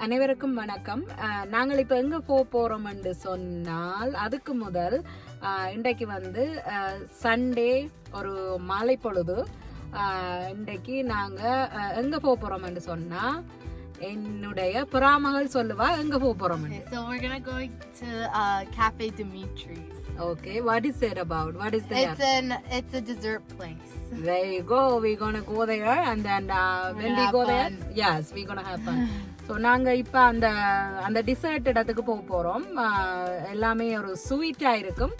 அனைவருக்கும் வணக்கம். நாங்கள் இப்போ எங்கே போகிறோம் என்று சொன்னால் அதுக்கு முதல் இன்றைக்கு வந்து சண்டே ஒரு மாலை பொழுது. இன்றைக்கு நாங்கள் எங்கே போகிறோம் என்று சொன்னால் என்னுடைய புறாமகள் சொல்லுவா எங்கே போகிறோம். So we're going to go to Cafe Demetres. Okay, what is it about? What is that? It's a dessert place. There you go. We're going to go there and then when we go there, yes, we're going to have fun. So நாங்கள் இப்போ அந்த dessert இடத்துக்கு போகிறோம். எல்லாமே ஒரு ஸ்வீட்டாக இருக்கும்.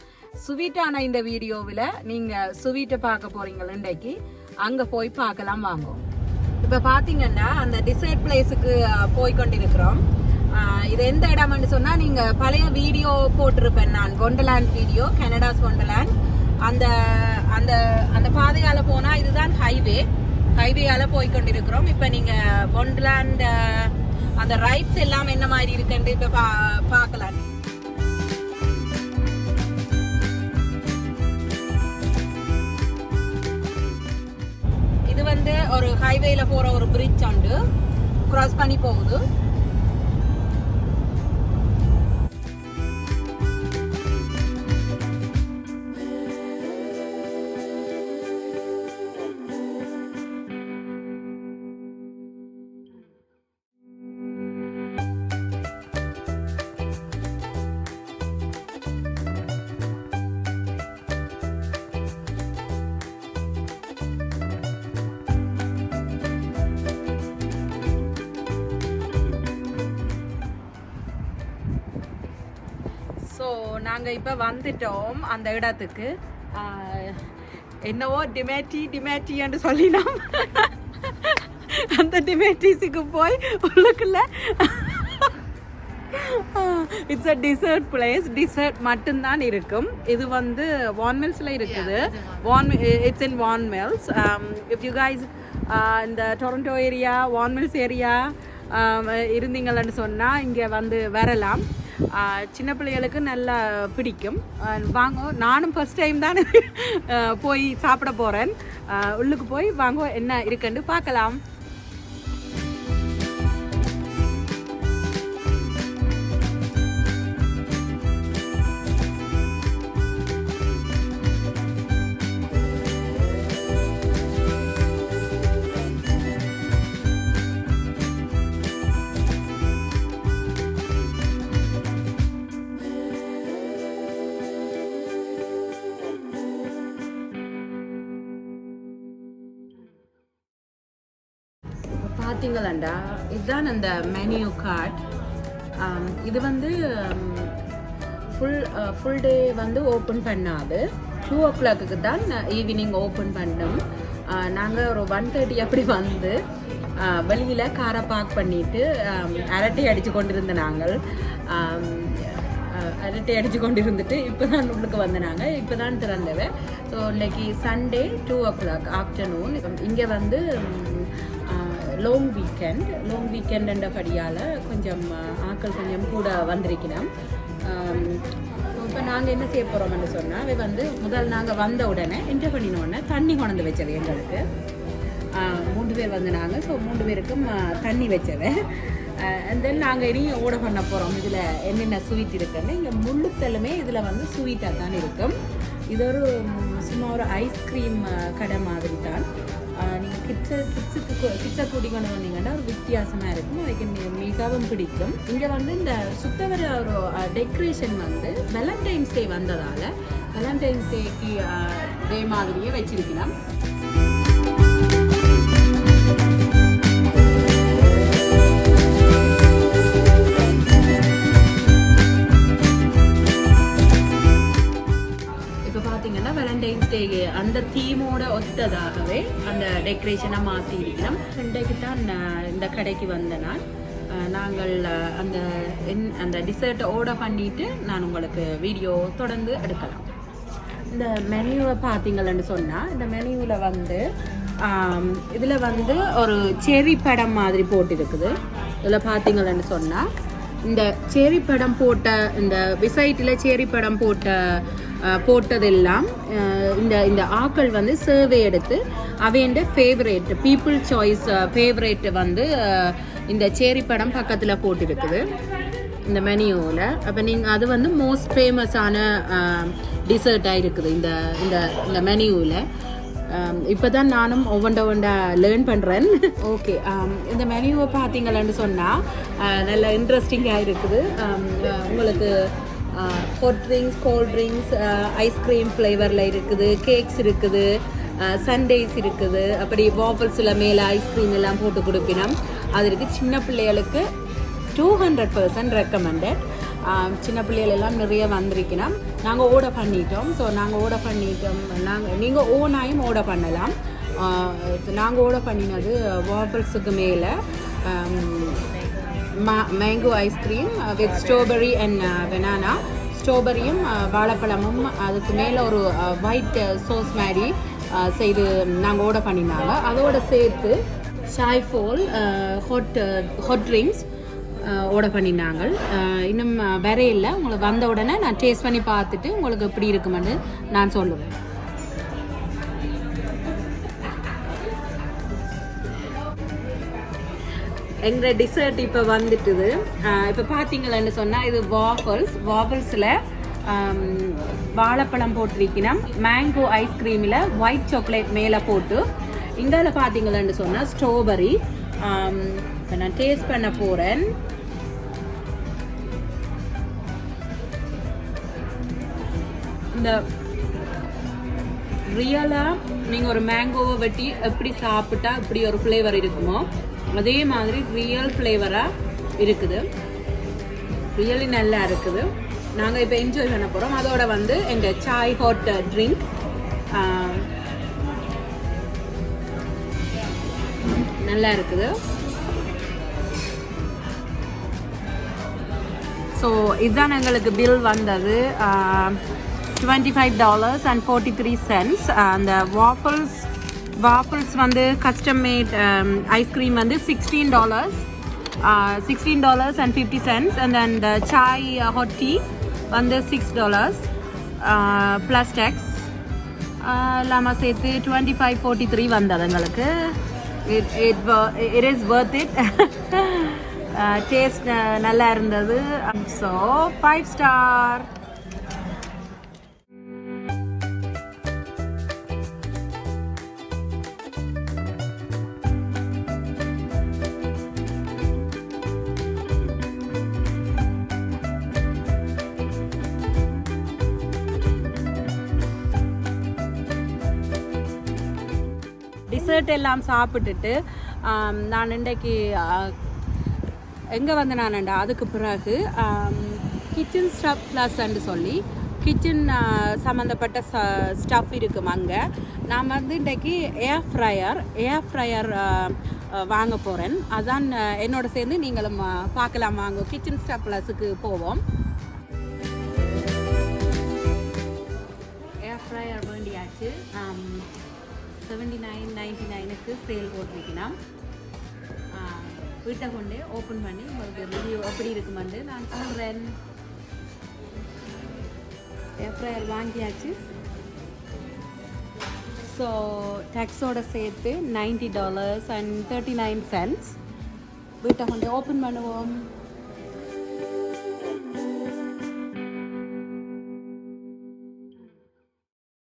ஸ்வீட்டான இந்த வீடியோவில் நீங்கள் ஸ்வீட்டை பார்க்க போகிறீங்க. இன்றைக்கு அங்கே போய் பார்க்கலாம் வாங்குவோம். இப்போ பார்த்தீங்கன்னா அந்த டிசர்ட் பிளேஸுக்கு போய் கொண்டிருக்கிறோம். இது எந்த இடம்னு சொன்னால் நீங்கள் பழைய வீடியோ போட்டிருப்பேன் நான், ஒண்டர்லேண்ட் வீடியோ, கனடாஸ் ஒண்டர்லேண்ட். அந்த அந்த அந்த பாதையால் போனால் இதுதான் ஹைவேயால் போய் கொண்டிருக்கிறோம். இப்போ நீங்கள் ஒண்டர்லேண்ட் அந்த ரைட்ஸ் எல்லாம் என்ன மாதிரி இருக்குன்னு இப்போ பார்க்கலாம். இது வந்து ஒரு ஹைவேல போற ஒரு பிரிட்ஜ் உண்டு, கிராஸ் பண்ணி போகுது. ஸோ நாங்கள் இப்போ வந்துட்டோம் அந்த இடத்துக்கு. என்னவோ டிமேட்டின்னு சொல்லினோம். அந்த டிமேட்டிஸுக்கு போய் உள்ளுக்குள்ள it's a dessert place. Dessert மட்டும்தான் இருக்கும். இது வந்து வான்மெல்ஸில் இருக்குது. It's in Vaughan Mills. If you guys இந்த டொரண்டோ ஏரியா, வான்மெல்ஸ் ஏரியா இருந்தீங்கன்னு சொன்னால் இங்கே வந்து வரலாம். சின்ன பிள்ளைகளுக்கு நல்லா பிடிக்கும். வாங்க, நானும் ஃபர்ஸ்ட் டைம் தான் போய் சாப்பிட போகிறேன். உள்ளுக்கு போய் வாங்க என்ன இருக்குன்னு பார்க்கலாம். பார்த்தீங்களாண்டா, இதுதான் அந்த மெனியூ கார்ட். இது வந்து ஃபுல் டே வந்து ஓப்பன் பண்ணாது. 2 o'clock தான் ஈவினிங் ஓப்பன் பண்ணோம். நாங்கள் ஒரு 1:30 அப்படி வந்து வெளியில் காரை பார்க் பண்ணிவிட்டு அரட்டை அடித்து கொண்டிருந்த நாங்கள். அரட்டை அடித்து கொண்டு இருந்துட்டு இப்போ தான் உள்ளுக்கு வந்தாங்க. இப்போ தான் திறந்தவை. ஸோ இன்னைக்கு சண்டே 2 o'clock ஆஃப்டர்நூன். இங்கே வந்து லாங் வீக்கெண்டுன்றபடியால் கொஞ்சம் ஆட்கள் கொஞ்சம் கூட வந்திருக்கிறோம். இப்போ நாங்கள் என்ன செய்ய போகிறோம்னு சொன்னால், வந்து முதல் நாங்கள் வந்த உடனே என்டர் பண்ணினோடனே தண்ணி கொண்டு வச்சது எங்களுக்கு. 3 பேர் வந்து நாங்கள். ஸோ 3 பேருக்கும் தண்ணி வச்சவை. அண்ட் தென் நாங்கள் இனி ஓட பண்ண போகிறோம். இதில் என்னென்ன ஸ்வீட் இருக்குன்னு. இங்கே முள்ளுத்தலுமே இதில் வந்து ஸ்வீட்டாக தான் இருக்கும். இது ஒரு சும்மா ஒரு ஐஸ்கிரீம் கடை மாதிரி தான். நீங்கள் கிட்ஸை கூட்டிக்கொண்டு வந்தீங்கன்னா ஒரு வித்தியாசமாக இருக்கும். அதுக்கு மிகவும் பிடிக்கும். இங்கே வந்து இந்த சுத்தவர ஒரு டெக்கரேஷன் வந்து வேலண்டைன்ஸ் டே வந்ததால் வேலண்டைன்ஸ் டேக்கு டே மாதிரியே வச்சிருக்கணும். வேலண்டைன்ஸ் டே அந்த தீமோட ஒத்ததாகவே அந்த டெக்கரேஷனை மாற்றி இருக்கணும். இன்றைக்கு தான் இந்த கடைக்கு வந்த நாங்கள் அந்த டிசர்ட்டை ஆர்டர் பண்ணிவிட்டு நான் உங்களுக்கு வீடியோ தொடர்ந்து எடுக்கலாம். இந்த மெனுவை பார்த்தீங்கன்னு சொன்னால், இந்த மெனுவில் வந்து இதில் வந்து ஒரு செரி படம் மாதிரி போட்டிருக்குது. இதில் பார்த்தீங்கன்னு சொன்னால் இந்த செரி படம் போட்ட இந்த விசைட்டில் செரி படம் போட்டதெல்லாம் இந்த ஆக்கள் வந்து சர்வே எடுத்து அவையோட ஃபேவரேட் பீப்புள் சாய்ஸ் ஃபேவரேட் வந்து இந்த சேரி படம் பக்கத்தில் போட்டிருக்குது இந்த மெனியூவில். அப்போ நீங்கள் அது வந்து மோஸ்ட் ஃபேமஸான டிசர்ட்டாக இருக்குது இந்த இந்த இந்த மெனியூவில். இப்போ தான் நானும் ஒவ்வொண்டா லேர்ன் பண்ணுறேன். ஓகே, இந்த மெனியூவை பார்த்தீங்கன்னு சொன்னால் நல்ல இன்ட்ரெஸ்டிங்காக இருக்குது. உங்களுக்கு hot drinks, cold drinks, ice cream ஃப்ளேவரில் இருக்குது, கேக்ஸ் இருக்குது, சண்டேஸ் இருக்குது, அப்படி வாஃபல்ஸில் மேலே ஐஸ்கிரீம் எல்லாம் போட்டு கொடுப்பினோம். அது இருக்குது. சின்ன பிள்ளைகளுக்கு 200% ரெக்கமெண்டட். சின்ன பிள்ளைகள் எல்லாம் நிறைய வந்திருக்கணும். நாங்கள் ஆர்டர் பண்ணிட்டோம். ஸோ நாங்கள் ஆர்டர் பண்ணிட்டோம். நீங்கள் ஓனாயும் ஆர்டர் பண்ணலாம். நாங்கள் ஆர்டர் பண்ணினது வாஃபல்ஸுக்கு மேலே mango ice cream with strawberry and banana. ஸ்ட்ராபெரியும் வாழைப்பழமும் அதுக்கு மேலே ஒரு ஒயிட் சோஸ் மாதிரி செய்து நாங்கள் ஆர்டர் பண்ணினாங்க. அதோடு சேர்த்து ஷாய்ஃபோல் ஹாட் ட்ரிங்க்ஸ் ஆர்டர் பண்ணினாங்க. இன்னும் வேற இல்லை. உங்களுக்கு வந்த உடனே நான் டேஸ்ட் பண்ணி பார்த்துட்டு உங்களுக்கு எப்படி இருக்குமென்னு நான் சொல்லுவேன். எங்கள் டிசர்ட் இப்போ வந்துட்டுது. இப்போ பார்த்தீங்களன்னு சொன்னால் இது வாஃபல்ஸில் வாழைப்பழம் போட்டிருக்கணும். மேங்கோ ஐஸ்கிரீமில் ஒயிட் சாக்லேட் மேலே போட்டு, இங்கால பார்த்தீங்களன்னு சொன்னால் ஸ்ட்ராபெரி. இப்போ நான் டேஸ்ட் பண்ண போகிறேன். இந்த ரியலாக நீங்கள் ஒரு மேங்கோவை வெட்டி எப்படி சாப்பிட்டா இப்படி ஒரு ஃப்ளேவர் இருக்குமோ அதே மாதிரி ரியல் ஃப்ளேவராக இருக்குது. ரியலி நல்லா இருக்குது. நாங்கள் இப்போ என்ஜாய் பண்ண போகிறோம். அதோட வந்து எங்கள் சாய் ஹாட் ட்ரிங்க் நல்லா இருக்குது. ஸோ இதுதான் எங்களுக்கு பில் வந்தது. $25.43. அந்த வாஃபல்ஸ் வந்து கஸ்டம் மேட் ஐஸ்கிரீம் வந்து $16.50. and then the chai hot tea வந்து $6 ப்ளஸ் டேக்ஸ் இல்லாமல் சேர்த்து $25.43 வந்தது எங்களுக்கு. it is worth it. Taste நல்லா இருந்தது. So 5 star. டிசர்ட் எல்லாம் சாப்பிட்டுட்டு நான் இன்றைக்கு எங்கே வந்து நான்டா அதுக்கு பிறகு கிச்சன் ஸ்டஃப் ப்ளஸ்ன்னு சொல்லி கிச்சன் சம்மந்தப்பட்ட ஸ்டஃப் இருக்கும் அங்கே. நான் வந்து இன்றைக்கி ஏர் ஃப்ரையர் வாங்க போகிறேன். அதான் என்னோட சேர்ந்து நீங்களும் பார்க்கலாம். வாங்க கிச்சன் ஸ்டஃப் ப்ளஸுக்கு போவோம். ஏர் ஃப்ரையர் வேண்டியாச்சு. 79.99க்கு சேல் போட்டிருக்கணும். வீட்டை கொண்டே ஓப்பன் பண்ணி உங்களுக்கு ரிவ்யூ எப்படி இருக்குமென்று நான் சொல்கிறேன். ஏர் ஃப்ரையர் வாங்கியாச்சு. ஸோ டேக்ஸோடு சேர்த்து $90.39. வீட்டை கொண்டே ஓப்பன் பண்ணுவோம்.